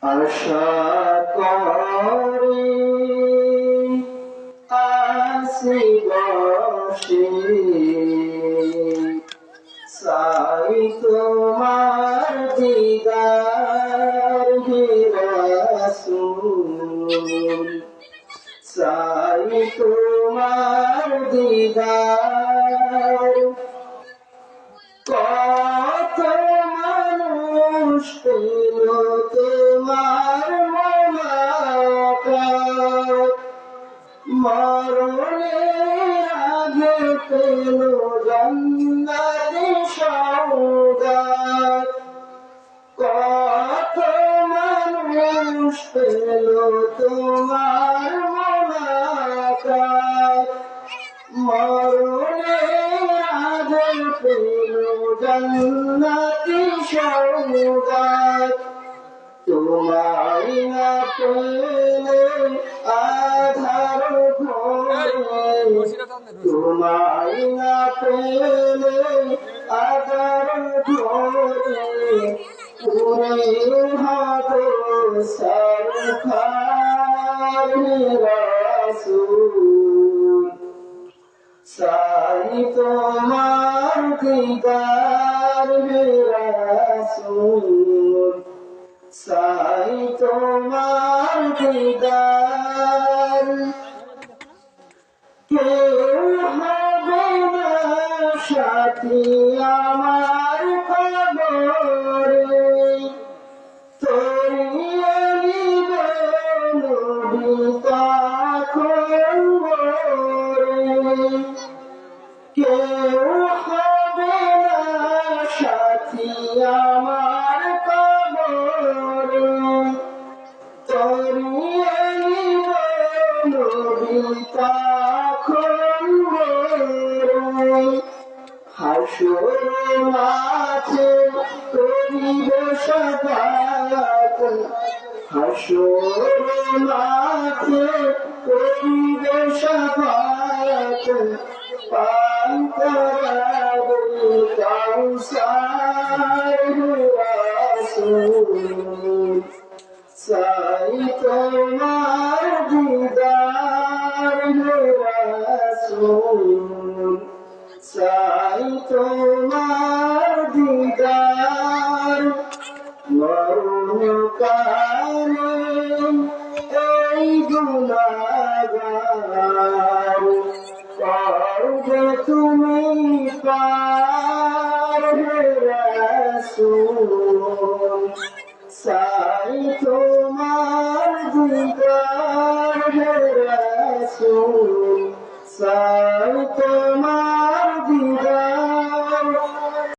আশা করে আসি বসে চাই তোমার দিদার হে রাসূল চাই তোমার দিদার কত মানুষ পেল তোমার মোলাকাত মরণের আগে পেল জান্নাতি সওগাত কত মানুষ পেল তোমার মোলাকাত মরণের আগে পেল জান্নাতি সওগাত তোমায় না পেলে আধার ঘরে তোমায় না পেলে আধার ঘরে পুরে হবে সরকার রাসূল চাই তোমার দিদার হে রাসূল চাই তোমার দিদার কেউ হবে না সাথী আমার কবরে তরিয়ে নিবে নবী তখন মোরে কেউ হবে না সাথী আমার কবরে তরিয়ে নিবে নবী তখন মোরে হাসর মাঠে করিবে শাফায়াত হাসর মাঠে করিবে শাফায়াত পান করাবে কাউসার রাসূল চাই তোমার দিদার হে রাসূল চাই তোমার দিদার মরণকালে এই গুনাহগার করবে তুমি পার হে রাসূল চাই তোমার দিদার হে রাসূল চাই